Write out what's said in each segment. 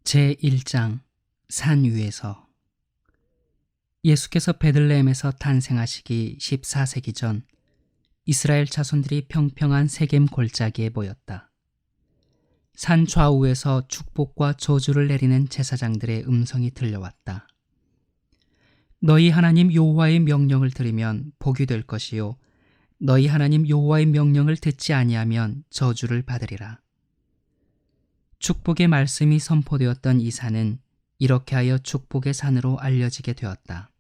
제1장 산 위에서. 예수께서 베들레헴에서 탄생하시기 14세기 전 이스라엘 자손들이 평평한 세겜 골짜기에 모였다. 산 좌우에서 축복과 저주를 내리는 제사장들의 음성이 들려왔다. 너희 하나님 여호와의 명령을 들으면 복이 될 것이요 너희 하나님 여호와의 명령을 듣지 아니하면 저주를 받으리라. 축복의 말씀이 선포되었던 이 산은 이렇게 하여 축복의 산으로 알려지게 되었다.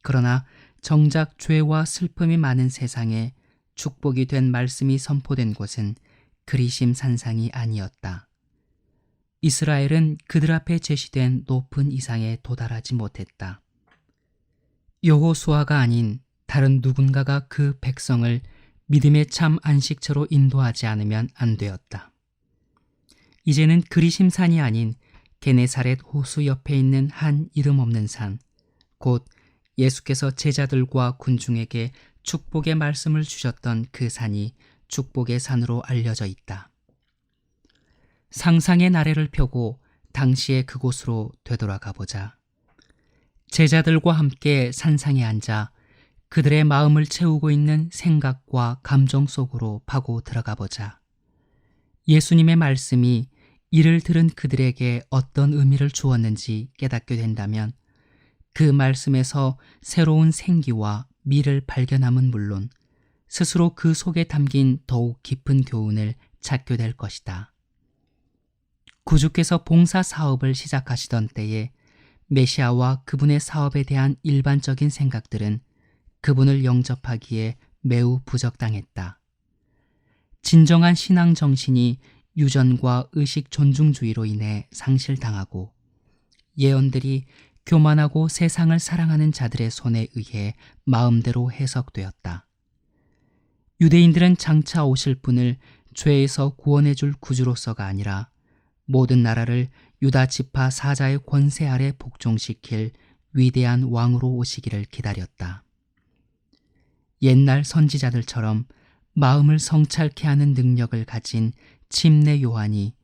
그러나 정작 죄와 슬픔이 많은 세상에 축복이 된 말씀이 선포된 곳은 그리심 산상이 아니었다. 이스라엘은 그들 앞에 제시된 높은 이상에 도달하지 못했다. 여호수아가 아닌 다른 누군가가 그 백성을 믿음의 참 안식처로 인도하지 않으면 안 되었다. 이제는 그리심산이 아닌 게네사렛 호수 옆에 있는 한 이름 없는 산, 곧 예수께서 제자들과 군중에게 축복의 말씀을 주셨던 그 산이 축복의 산으로 알려져 있다. 상상의 나래를 펴고 당시의 그곳으로 되돌아가 보자. 제자들과 함께 산상에 앉아 그들의 마음을 채우고 있는 생각과 감정 속으로 파고 들어가 보자. 예수님의 말씀이 이를 들은 그들에게 어떤 의미를 주었는지 깨닫게 된다면 그 말씀에서 새로운 생기와 미를 발견함은 물론 스스로 그 속에 담긴 더욱 깊은 교훈을 찾게 될 것이다. 구주께서 봉사 사업을 시작하시던 때에 메시아와 그분의 사업에 대한 일반적인 생각들은 그분을 영접하기에 매우 부적당했다. 진정한 신앙 정신이 유전과 의식 존중주의로 인해 상실당하고 예언들이 교만하고 세상을 사랑하는 자들의 손에 의해 마음대로 해석되었다. 유대인들은 장차 오실 분을 죄에서 구원해 줄 구주로서가 아니라 모든 나라를 유다 지파 사자의 권세 아래 복종시킬 위대한 왕으로 오시기를 기다렸다. 옛날 선지자들처럼 마음을 성찰케 하는 능력을 가진 침례 요한이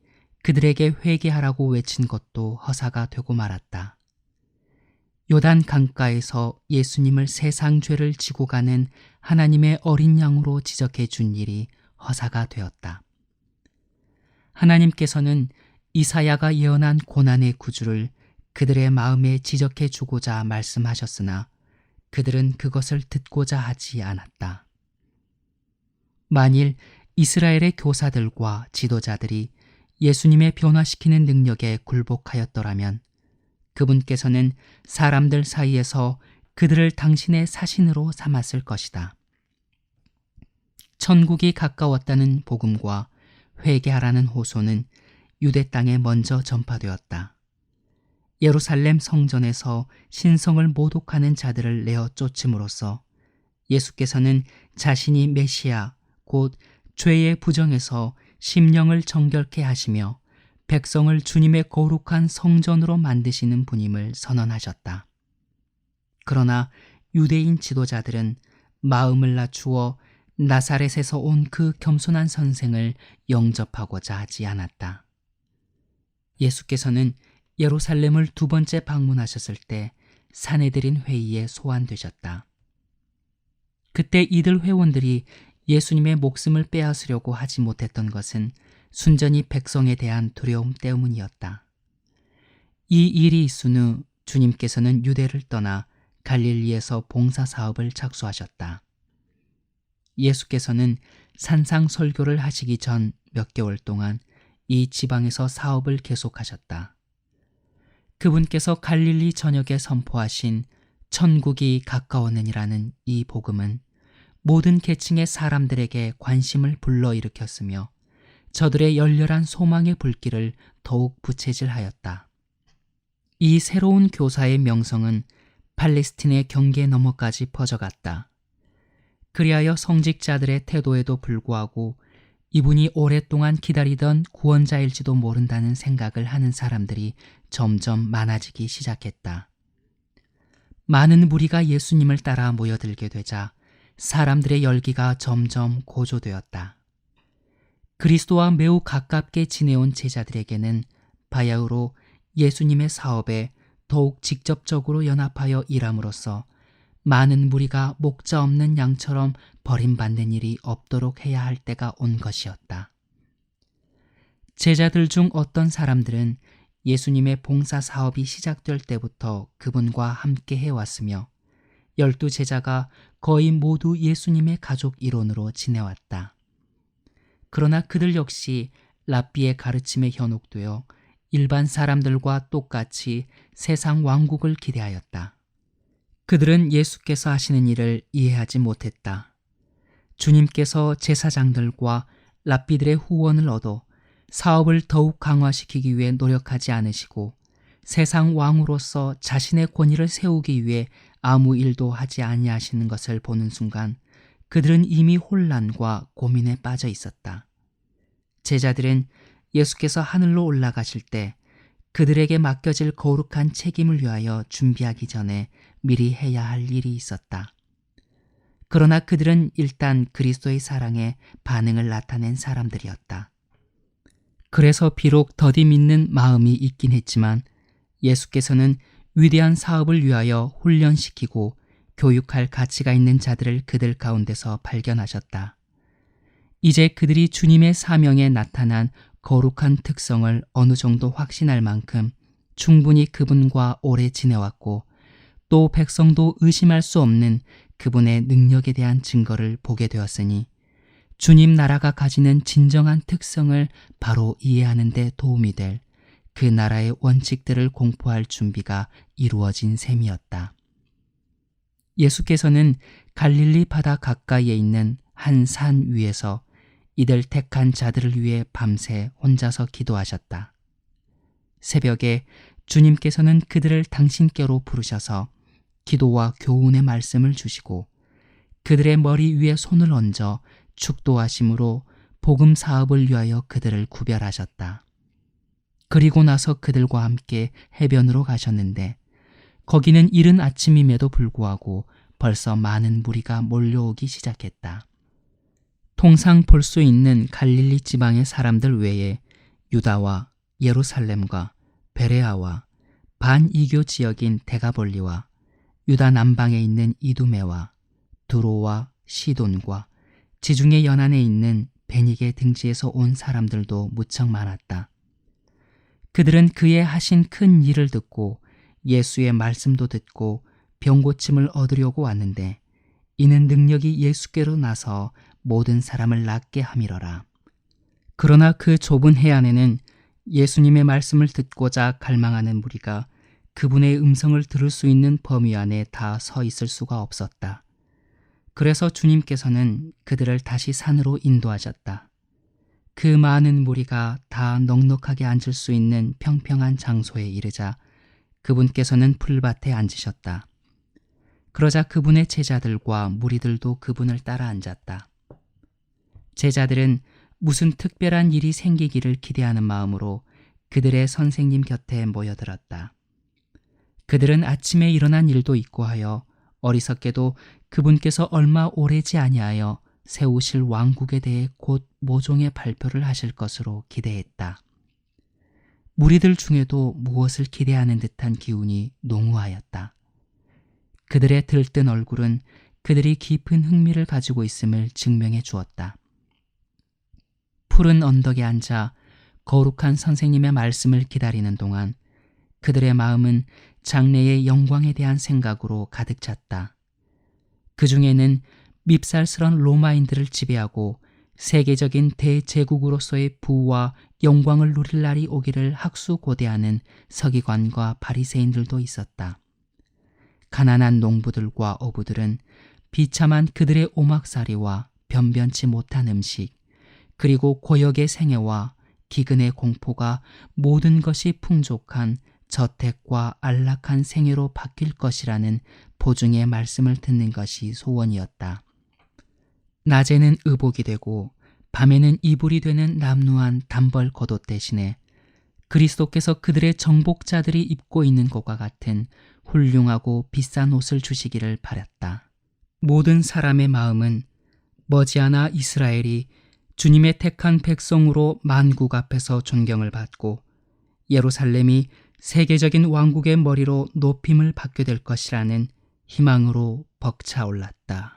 그들에게 회개하라고 외친 것도 허사가 되고 말았다. 요단 강가에서 예수님을 세상 죄를 지고 가는 하나님의 어린 양으로 지적해 준 일이 허사가 되었다. 하나님께서는 이사야가 예언한 고난의 구주를 그들의 마음에 지적해 주고자 말씀하셨으나 그들은 그것을 듣고자 하지 않았다. 만일 이스라엘의 교사들과 지도자들이 예수님의 변화시키는 능력에 굴복하였더라면 그분께서는 사람들 사이에서 그들을 당신의 사신으로 삼았을 것이다. 천국이 가까웠다는 복음과 회개하라는 호소는 유대 땅에 먼저 전파되었다. 예루살렘 성전에서 신성을 모독하는 자들을 내어 쫓음으로써 예수께서는 자신이 메시아 곧 죄의 부정에서 심령을 정결케 하시며 백성을 주님의 거룩한 성전으로 만드시는 분임을 선언하셨다. 그러나 유대인 지도자들은 마음을 낮추어 나사렛에서 온 그 겸손한 선생을 영접하고자 하지 않았다. 예수께서는 예루살렘을 두 번째 방문하셨을 때 산헤드린 회의에 소환되셨다. 그때 이들 회원들이 예수님의 목숨을 빼앗으려고 하지 못했던 것은 순전히 백성에 대한 두려움 때문이었다. 이 일이 있은 후 주님께서는 유대를 떠나 갈릴리에서 봉사 사업을 착수하셨다. 예수께서는 산상 설교를 하시기 전 몇 개월 동안 이 지방에서 사업을 계속하셨다. 그분께서 갈릴리 전역에 선포하신 천국이 가까웠느니라는 이 복음은 모든 계층의 사람들에게 관심을 불러일으켰으며 저들의 열렬한 소망의 불길을 더욱 부채질하였다. 이 새로운 교사의 명성은 팔레스틴의 경계 너머까지 퍼져갔다. 그리하여 성직자들의 태도에도 불구하고 이분이 오랫동안 기다리던 구원자일지도 모른다는 생각을 하는 사람들이 점점 많아지기 시작했다. 많은 무리가 예수님을 따라 모여들게 되자 사람들의 열기가 점점 고조되었다. 그리스도와 매우 가깝게 지내온 제자들에게는 바야흐로 예수님의 사업에 더욱 직접적으로 연합하여 일함으로써 많은 무리가 목자 없는 양처럼 버림받는 일이 없도록 해야 할 때가 온 것이었다. 제자들 중 어떤 사람들은 예수님의 봉사 사업이 시작될 때부터 그분과 함께 해왔으며 12제자가 거의 모두 예수님의 가족 일원으로 지내왔다. 그러나 그들 역시 랍비의 가르침에 현혹되어 일반 사람들과 똑같이 세상 왕국을 기대하였다. 그들은 예수께서 하시는 일을 이해하지 못했다. 주님께서 제사장들과 랍비들의 후원을 얻어 사업을 더욱 강화시키기 위해 노력하지 않으시고 세상 왕으로서 자신의 권위를 세우기 위해 아무 일도 하지 아니하시는 것을 보는 순간 그들은 이미 혼란과 고민에 빠져 있었다. 제자들은 예수께서 하늘로 올라가실 때 그들에게 맡겨질 거룩한 책임을 위하여 준비하기 전에 미리 해야 할 일이 있었다. 그러나 그들은 일단 그리스도의 사랑에 반응을 나타낸 사람들이었다. 그래서 비록 더디 믿는 마음이 있긴 했지만 예수께서는 위대한 사업을 위하여 훈련시키고 교육할 가치가 있는 자들을 그들 가운데서 발견하셨다. 이제 그들이 주님의 사명에 나타난 거룩한 특성을 어느 정도 확신할 만큼 충분히 그분과 오래 지내왔고 또 백성도 의심할 수 없는 그분의 능력에 대한 증거를 보게 되었으니 주님 나라가 가지는 진정한 특성을 바로 이해하는 데 도움이 될 그 나라의 원칙들을 공포할 준비가 이루어진 셈이었다. 예수께서는 갈릴리 바다 가까이에 있는 한 산 위에서 이들 택한 자들을 위해 밤새 혼자서 기도하셨다. 새벽에 주님께서는 그들을 당신께로 부르셔서 기도와 교훈의 말씀을 주시고 그들의 머리 위에 손을 얹어 축도하심으로 복음 사업을 위하여 그들을 구별하셨다. 그리고 나서 그들과 함께 해변으로 가셨는데 거기는 이른 아침임에도 불구하고 벌써 많은 무리가 몰려오기 시작했다. 통상 볼 수 있는 갈릴리 지방의 사람들 외에 유다와 예루살렘과 베레아와 반이교 지역인 데가볼리와 유다 남방에 있는 이두메와 두로와 시돈과 지중해 연안에 있는 베니게 등지에서 온 사람들도 무척 많았다. 그들은 그의 하신 큰 일을 듣고 예수의 말씀도 듣고 병고침을 얻으려고 왔는데 이는 능력이 예수께로 나서 모든 사람을 낫게 함이러라. 그러나 그 좁은 해안에는 예수님의 말씀을 듣고자 갈망하는 무리가 그분의 음성을 들을 수 있는 범위 안에 다 서 있을 수가 없었다. 그래서 주님께서는 그들을 다시 산으로 인도하셨다. 그 많은 무리가 다 넉넉하게 앉을 수 있는 평평한 장소에 이르자 그분께서는 풀밭에 앉으셨다. 그러자 그분의 제자들과 무리들도 그분을 따라 앉았다. 제자들은 무슨 특별한 일이 생기기를 기대하는 마음으로 그들의 선생님 곁에 모여들었다. 그들은 아침에 일어난 일도 있고 하여 어리석게도 그분께서 얼마 오래지 아니하여 세우실 왕국에 대해 곧 모종의 발표를 하실 것으로 기대했다. 무리들 중에도 무엇을 기대하는 듯한 기운이 농후하였다. 그들의 들뜬 얼굴은 그들이 깊은 흥미를 가지고 있음을 증명해 주었다. 푸른 언덕에 앉아 거룩한 선생님의 말씀을 기다리는 동안 그들의 마음은 장래의 영광에 대한 생각으로 가득 찼다. 그 중에는 밉살스런 로마인들을 지배하고 세계적인 대제국으로서의 부와 영광을 누릴 날이 오기를 학수고대하는 서기관과 바리새인들도 있었다. 가난한 농부들과 어부들은 비참한 그들의 오막살이와 변변치 못한 음식, 그리고 고역의 생애와 기근의 공포가 모든 것이 풍족한 저택과 안락한 생애로 바뀔 것이라는 보증의 말씀을 듣는 것이 소원이었다. 낮에는 의복이 되고 밤에는 이불이 되는 남루한 단벌 겉옷 대신에 그리스도께서 그들의 정복자들이 입고 있는 것과 같은 훌륭하고 비싼 옷을 주시기를 바랐다. 모든 사람의 마음은 머지않아 이스라엘이 주님의 택한 백성으로 만국 앞에서 존경을 받고 예루살렘이 세계적인 왕국의 머리로 높임을 받게 될 것이라는 희망으로 벅차올랐다.